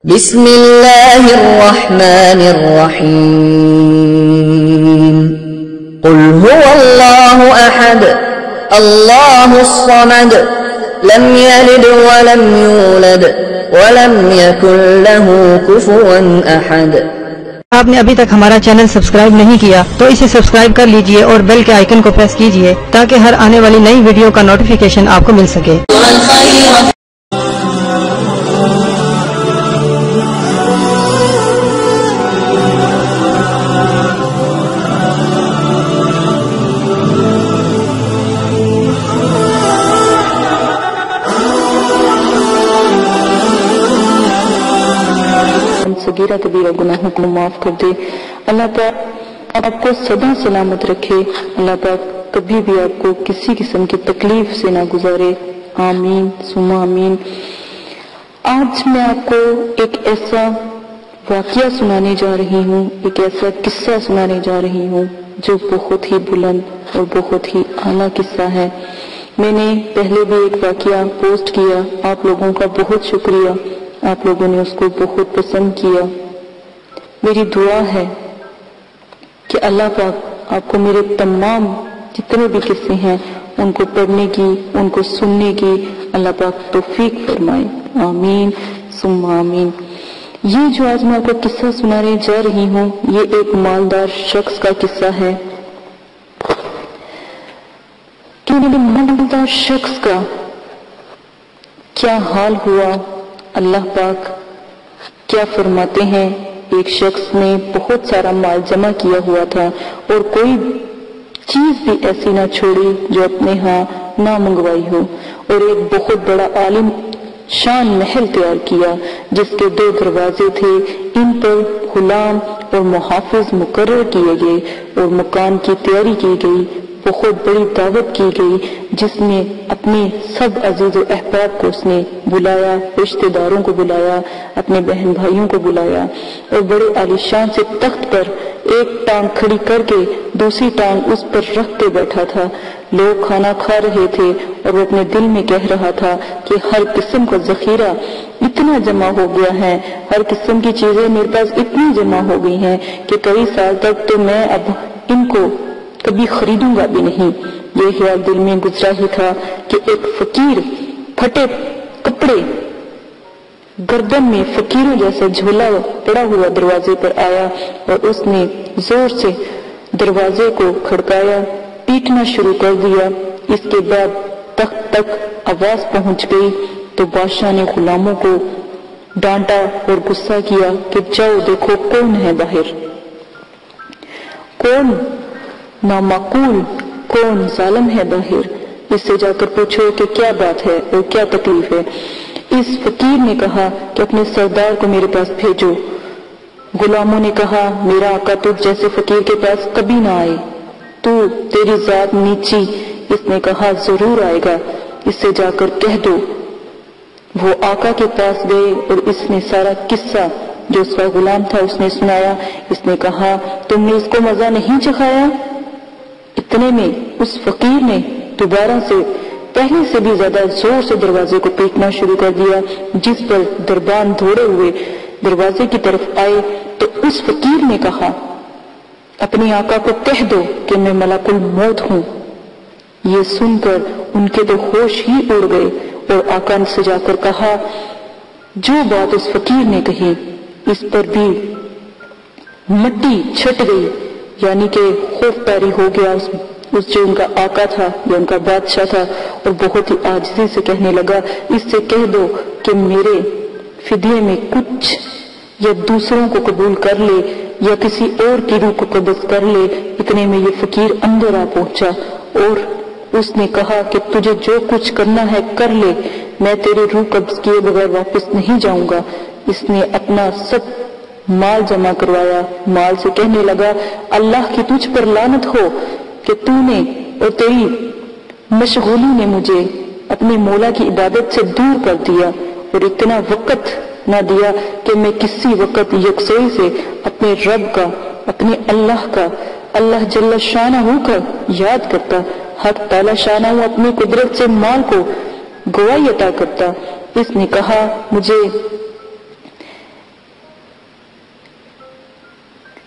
بسم اللہ الرحمن الرحیم قل هو اللہ احد اللہ الصمد لم یلد ولم یولد ولم یکن له کفوا احد۔ آپ نے ابھی تک ہمارا چینل سبسکرائب نہیں کیا تو اسے سبسکرائب کر لیجئے اور بیل کے آئیکن کو پریس کیجئے تاکہ ہر آنے والی نئی ویڈیو کا نوٹیفیکیشن آپ کو مل سکے۔ صغیرہ کبیرہ گناہوں کو معاف کر دے۔ اللہ پاک آپ کو سدا سلامت رکھے۔ اللہ پاک کبھی بھی آپ کو کسی قسم کی تکلیف سے نہ گزارے۔ آمین ثم آمین۔ آج میں آپ کو ایک ایسا واقعہ سنانے جا رہی ہوں، ایک ایسا قصہ سنانے جا رہی ہوں جو بہت ہی بلند اور بہت ہی اعلیٰ قصہ ہے۔ میں نے پہلے بھی ایک واقعہ پوسٹ کیا، آپ لوگوں کا بہت شکریہ، آپ لوگوں نے اس کو بہت پسند کیا۔ میری دعا ہے کہ اللہ پاک آپ کو میرے تمام جتنے بھی قصے ہیں ان کو پڑھنے کی، ان کو سننے کی اللہ پاک توفیق فرمائے۔ آمین ثم آمین۔ یہ جو آج میں آپ کو قصہ سنانے جا رہی ہوں یہ ایک مالدار شخص کا قصہ ہے کہ مالدار شخص کا کیا حال ہوا۔ اللہ پاک کیا فرماتے ہیں، ایک شخص نے بہت سارا مال جمع کیا ہوا تھا اور کوئی چیز بھی ایسی نہ چھوڑی جو اپنے ہاں نہ منگوائی ہو، اور ایک بہت بڑا عالم شان محل تیار کیا جس کے 2 دروازے تھے، ان پر غلام اور محافظ مقرر کیے گئے اور مکان کی تیاری کی گئی۔ بہت بڑی دعوت کی گئی جس میں اپنے سب عزیز و احباب کو اس نے بلایا، رشتہ داروں کو بلایا، اپنے بہن بھائیوں کو بلایا، اور بڑے عالیشان سے تخت پر ایک ٹانگ کھڑی کر کے دوسری ٹانگ اس پر رکھ کے بیٹھا تھا۔ لوگ کھانا کھا رہے تھے اور وہ اپنے دل میں کہہ رہا تھا کہ ہر قسم کا ذخیرہ اتنا جمع ہو گیا ہے، ہر قسم کی چیزیں میرے پاس اتنی جمع ہو گئی ہیں کہ کئی سال تک تو میں اب ان کو کبھی خریدوں گا بھی نہیں۔ یہ خیال دل میں گزرا ہی تھا کہ ایک فقیر پھٹے کپڑے گردن میں فقیروں جیسا جھولا پڑا ہوا دروازے پر آیا اور اس نے زور سے دروازے کو کھڑکایا، پیٹنا شروع کر دیا۔ اس کے بعد تخت تک آواز پہنچ گئی تو بادشاہ نے غلاموں کو ڈانٹا اور غصہ کیا کہ جاؤ دیکھو کون ہے باہر، کون نامعقول، کون ظالم ہے باہر، اس سے جا کر پوچھو کہ کیا بات ہے اور کیا تکلیف ہے۔ اس فقیر نے کہا کہ اپنے سردار کو میرے پاس بھیجو۔ غلاموں نے کہا میرا آقا تجھ جیسے فقیر کے پاس کبھی نہ آئے، تیری ذات نیچی۔ اس نے کہا ضرور آئے گا، اس سے جا کر کہہ دو۔ وہ آقا کے پاس گئے اور اس نے سارا قصہ جو اس کا غلام تھا اس نے سنایا۔ اس نے کہا تم نے اس کو مزہ نہیں چکھایا؟ اتنے میں اس فقیر نے دوبارہ سے پہلے سے بھی زیادہ زور سے دروازے کو پیٹنا شروع کر دیا، جس پر دربان دوڑے ہوئے دروازے کی طرف آئے تو اس فقیر نے کہا اپنے آقا کو کہہ دو کہ میں ملک الموت ہوں۔ یہ سن کر ان کے تو ہوش ہی اڑ گئے اور آقا نے سے جا کر کہا جو بات اس فقیر نے کہی اس پر بھی مٹی چھٹ گئی، یعنی کہ خوف طاری ہو گیا اس جو ان کا آقا تھا یا ان کا بادشاہ تھا، اور بہت ہی عاجزی سے کہنے لگا اس سے کہہ دو کہ میرے فدیے میں کچھ یا دوسروں کو قبول کر لے یا کسی اور کی روح کو قبض کر لے۔ اتنے میں یہ فقیر اندر آ پہنچا اور اس نے کہا کہ تجھے جو کچھ کرنا ہے کر لے، میں تیری روح قبض کیے بغیر واپس نہیں جاؤں گا۔ اس نے اپنا سب مال جمع کروایا، مال سے کہنے لگا اللہ کی تجھ پر لعنت ہو کہ تو نے اور تیری مشغولی نے مجھے اپنے مولا کی عبادت سے دور کر دیا اور اتنا وقت نہ دیا کہ میں کسی وقت یکسوئی سے اپنے رب کا، اپنے اللہ کا، اللہ جل شانہ کا یاد کرتا۔ حق تعالی شانہ اپنی قدرت سے مال کو گواہی عطا کرتا۔ اس نے کہا مجھے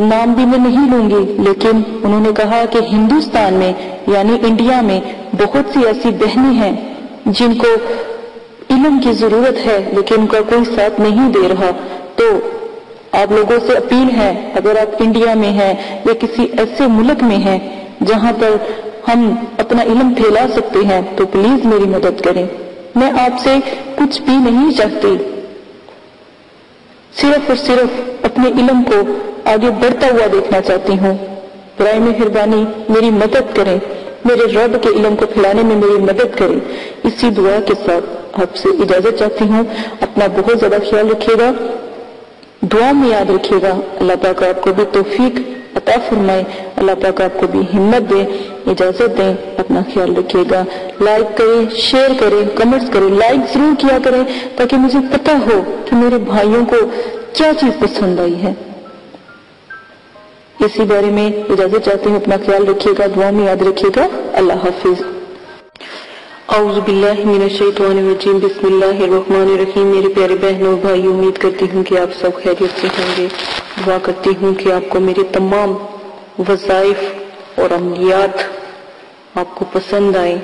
نام بھی میں نہیں لوں گی، لیکن انہوں نے کہا کہ ہندوستان میں یعنی انڈیا میں بہت سی ایسی بہنیں ہیں جن کو علم کی ضرورت ہے لیکن ان کا کوئی ساتھ نہیں دے رہا. تو آپ لوگوں سے اپیل ہے، اگر آپ انڈیا میں ہیں یا کسی ایسے ملک میں ہیں جہاں پر ہم اپنا علم پھیلا سکتے ہیں تو پلیز میری مدد کریں. میں آپ سے کچھ بھی نہیں چاہتی، صرف اور صرف اپنے علم کو آگے بڑھتا ہوا دیکھنا چاہتی ہوں. برائے مہربانی میری مدد کریں، میرے رب کے علم کو پھیلانے میں میری مدد کریں. اسی دعا کے ساتھ آپ سے اجازت چاہتی ہوں. اپنا بہت زیادہ خیال رکھیے گا، دعا میں یاد رکھیے گا. اللہ پاک آپ کو بھی توفیق عطا فرمائے، اللہ پاک آپ کو بھی ہمت دے. اجازت دیں، اپنا خیال رکھیے گا. لائک کریں، شیئر کریں، کمنٹس کریں. لائک ضرور کیا کریں تاکہ مجھے پتا ہو کہ میرے بھائیوں کو کیا چیز پسند آئی ہے. اسی بارے میں اجازت چاہتے ہیں. اپنا خیال رکھیے گا، دعا میں یاد رکھیے گا. اللہ حافظ. اعوذ باللہ من الشیطان الرجیم، بسم اللہ الرحمن الرحیم. میرے پیارے بہنوں بھائی، امید کرتی ہوں کہ آپ سب خیریت سے ہوں گے. دعا کرتی ہوں کہ آپ کو میرے تمام وظائف اور عملیات آپ کو پسند آئیں.